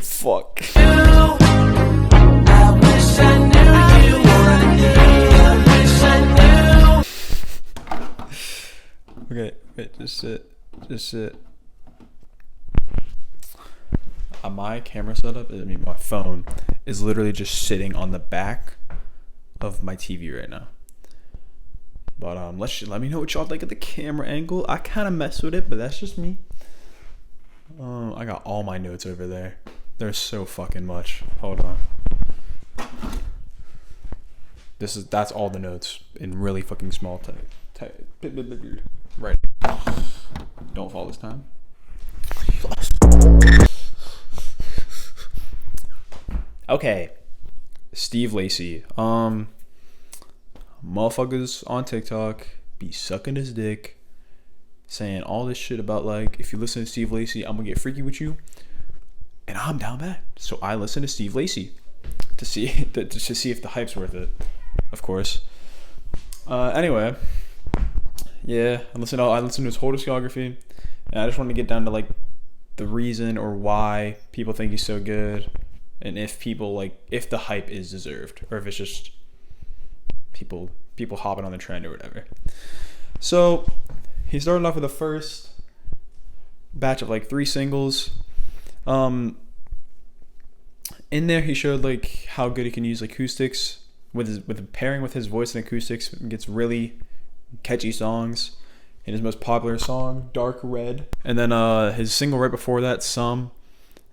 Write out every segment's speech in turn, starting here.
Fuck. I wish I knew you. I wish I knew. Okay, wait, just sit. My camera setup, my phone is literally just sitting on the back of my TV right now. But let me know what y'all think of the camera angle. I kind of mess with it, but that's just me. I got all my notes over there. There's so fucking much. Hold on. That's all the notes in really fucking small type. Right. Don't fall this time. Okay. Steve Lacy. Motherfuckers on TikTok be sucking his dick, saying all this shit about, like, if you listen to Steve Lacy, I'm gonna get freaky with you. And I'm down bad. So I listen to Steve Lacy to see if the hype's worth it. Of course. Anyway, yeah, I listened to his whole discography, and I just wanted to get down to, like, the reason or why people think he's so good, and if the hype is deserved, or if it's just people hopping on the trend or whatever. So he started off with the first batch of like 3 singles. In there he showed like how good he can use acoustics with pairing with his voice and acoustics. Gets really catchy songs. In his most popular song, Dark Red, and then his single right before that, Some,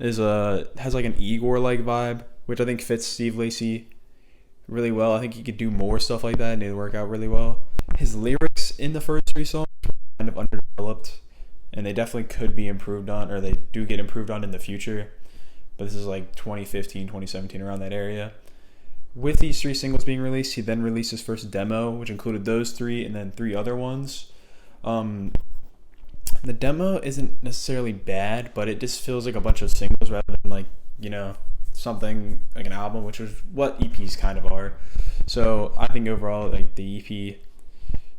has like an Igor like vibe, which I think fits Steve Lacy really well. I think he could do more stuff like that and it'd work out really well. His lyrics in the first 3 songs were kind of underdeveloped, and they definitely could be improved on, or they do get improved on in the future, but this is like 2015, 2017, around that area. With these 3 singles being released, he then released his first demo, which included those 3 and then 3 other ones. The demo isn't necessarily bad, but it just feels like a bunch of singles rather than like, something like an album, which is what EPs kind of are. So I think overall, like, the EP,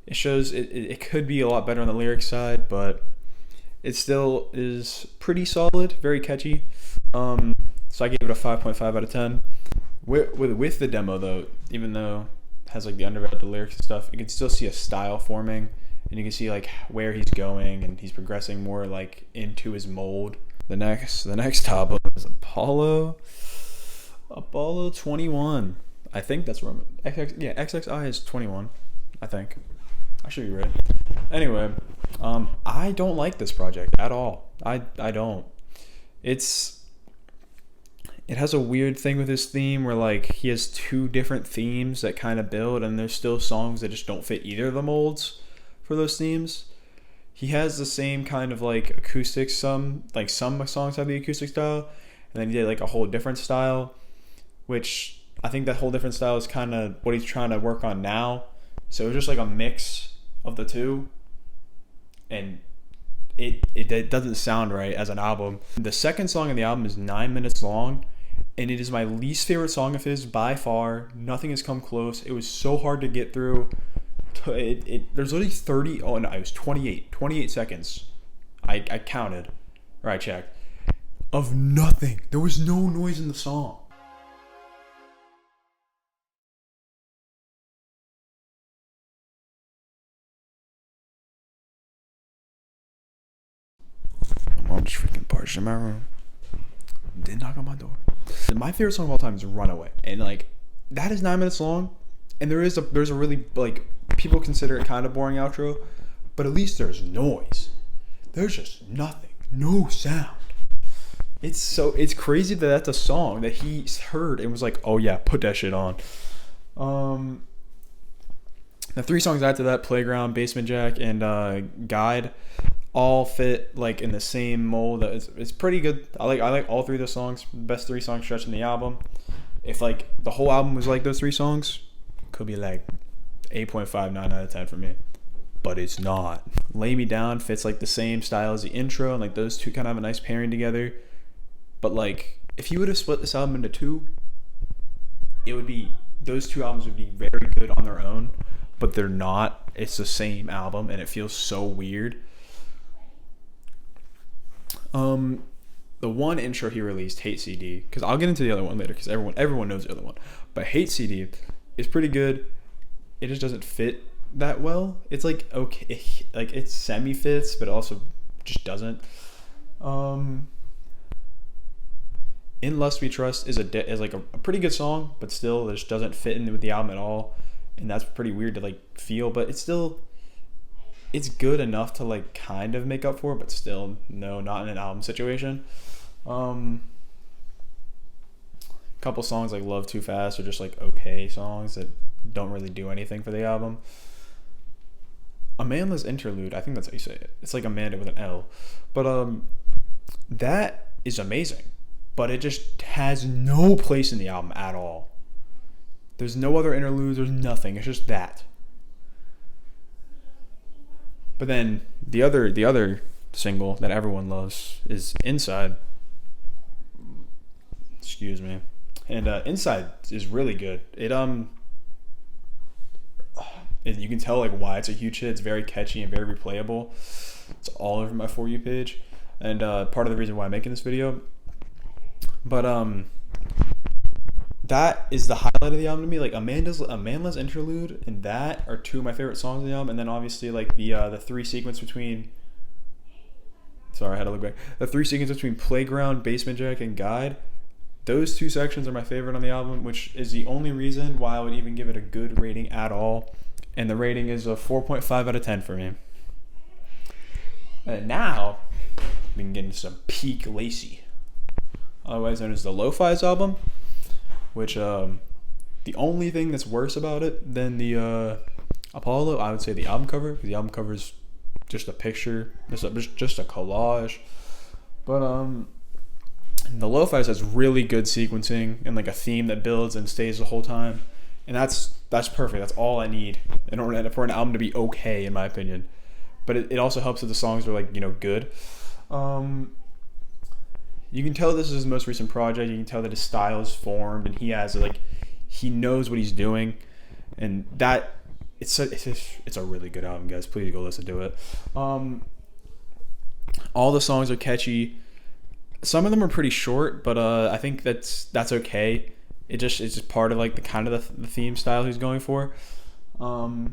it shows it could be a lot better on the lyric side, but it still is pretty solid, very catchy. So I gave it a 5.5 out of 10. With the demo though, even though it has like the underdeveloped lyrics and stuff, you can still see a style forming, and you can see like where he's going, and he's progressing more like into his mold. The next album is Apollo 21. I think that's Roman. XXI is 21. I think. I should be right. Anyway, I don't like this project at all. I don't. It has a weird thing with his theme where like he has 2 different themes that kind of build, and there's still songs that just don't fit either of the molds for those themes. He has the same kind of like acoustics, some songs have the acoustic style, and then he did like a whole different style, which I think that whole different style is kind of what he's trying to work on now. So it was just like a mix of the 2, and it doesn't sound right as an album. The second song in the album is 9 minutes long, and it is my least favorite song of his by far. Nothing has come close. It was so hard to get through. There's literally it was 28 seconds. I counted, or I checked, of nothing. There was no noise in the song. My mom just freaking barged in my room. Didn't knock on my door. My favorite song of all time is Runaway, and like that is 9 minutes long, and there's a really, like, people consider it kind of boring outro, but at least there's noise. There's just nothing, no sound. It's crazy that that's a song that he heard and was like, oh yeah, put that shit on. The 3 songs after that, Playground, Basement Jack, and Guide, all fit like in the same mold. It's pretty good. I like all 3 of the songs. Best 3 songs stretched in the album. If like the whole album was like those 3 songs, could be like 8.5, 9 out of 10 for me. But it's not. Lay Me Down fits like the same style as the intro, and like those 2 kind of have a nice pairing together. But like if you would have split this album into 2, those 2 albums would be very good on their own, but they're not. It's the same album, and it feels so weird. the one intro he released, Hate CD, because I'll get into the other one later because everyone knows the other one. But Hate CD is pretty good. It just doesn't fit that well. It's like okay, like it semi fits, but also just doesn't. In Lust We Trust is like a pretty good song, but still it just doesn't fit in with the album at all, and that's pretty weird to like feel. But it's good enough to like kind of make up for it, but still no, not in an album situation. Couple songs like Love Too Fast are just like okay songs that don't really do anything for the album. Amanda's Interlude, I think that's how you say it. It's like Amanda with an L. But that is amazing. But it just has no place in the album at all. There's no other interludes, there's nothing. It's just that. But then the other single that everyone loves is Inside. Excuse me. And Inside is really good. You can tell like why it's a huge hit. It's very catchy and very replayable. It's all over my For You page, and part of the reason why I'm making this video. But that is the highlight of the album to me. Like Amanda's Interlude and that are two of my favorite songs on the album, and then obviously like the three sequence between. Sorry, I had to look back. The three sequence between Playground, Basement Jack, and Guide. Those two sections are my favorite on the album, which is the only reason why I would even give it a good rating at all. And the rating is a 4.5 out of 10 for me. And now, we can get into some peak Lacy. Otherwise known as the Lo-Fi's album. Which, the only thing that's worse about it than the Apollo, I would say the album cover. Because the album cover is just a picture. Just a collage. But, the Lo-Fi's has really good sequencing. And like a theme that builds and stays the whole time. And that's perfect. That's all I need in order for an album to be okay, in my opinion. But it also helps that the songs are like, good. You can tell this is his most recent project. You can tell that his style is formed, and he knows what he's doing, and that it's a really good album, guys. Please go listen to it. All the songs are catchy. Some of them are pretty short, but I think that's okay. It's just part of like the kind of the theme style he's going for. I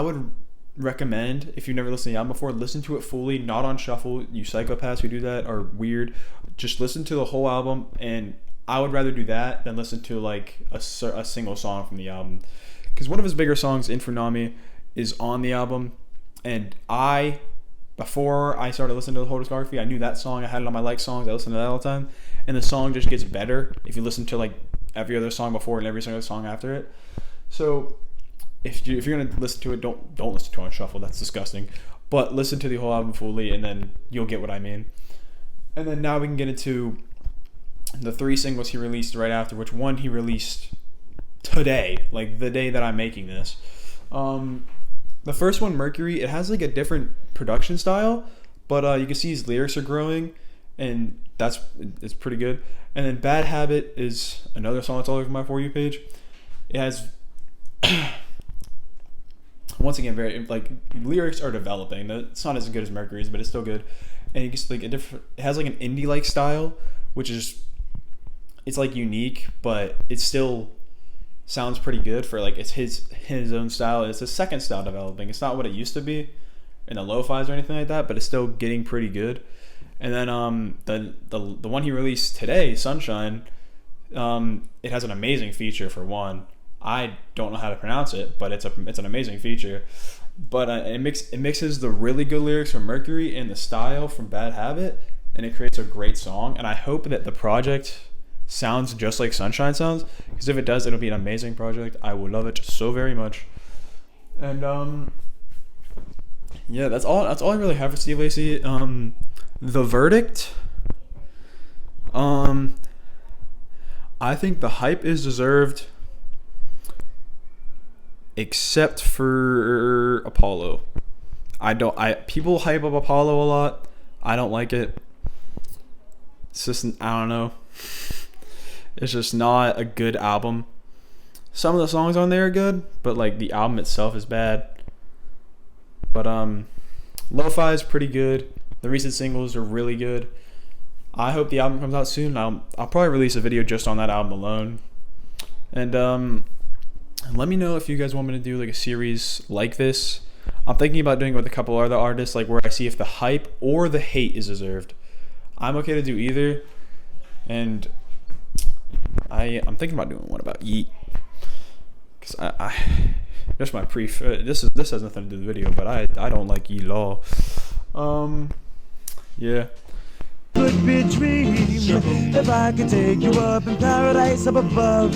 would recommend, if you've never listened to the album before, listen to it fully, not on shuffle. You psychopaths who do that are weird. Just listen to the whole album, and I would rather do that than listen to like a single song from the album. Because one of his bigger songs, Infernami, is on the album, and before I started listening to the whole discography, I knew that song. I had it on my like songs. I listened to that all the time. And the song just gets better if you listen to like every other song before and every single song after it. So if you're gonna listen to it, don't listen to it on shuffle. That's disgusting. But listen to the whole album fully, and then you'll get what I mean. And then now we can get into the three singles he released right after. Which one he released today, like the day that I'm making this. The first one, Mercury, it has like a different production style, but you can see his lyrics are growing, and it's pretty good. And then Bad Habit is another song that's all over my For You page. It has once again very like lyrics are developing. It's not as good as Mercury's, but it's still good. And you can like it has like an indie like style, which is it's like unique, but it still sounds pretty good for like it's his own style. It's a second style developing. It's not what it used to be in the Lo-Fi's or anything like that, but it's still getting pretty good. And then the one he released today, Sunshine, it has an amazing feature for one. I don't know how to pronounce it, but it's an amazing feature. But it mixes the really good lyrics from Mercury and the style from Bad Habit, and it creates a great song. And I hope that the project sounds just like Sunshine sounds, because if it does, it'll be an amazing project. I would love it so very much. And yeah, that's all I really have for Steve Lacy. The Verdict, I think the hype is deserved, except for Apollo. People hype up Apollo a lot. I don't like it. It's just, I don't know. It's just not a good album. Some of the songs on there are good, but like the album itself is bad. But Lo-Fi is pretty good. The recent singles are really good. I hope the album comes out soon. I'll probably release a video just on that album alone. And let me know if you guys want me to do like a series like this. I'm thinking about doing it with a couple other artists, like where I see if the hype or the hate is deserved. I'm okay to do either. And I'm thinking about doing one about Yeet. Cause I just my this has nothing to do with the video, but I don't like Yeet at all. Yeah. Could be a dream if I could take you up in paradise up above.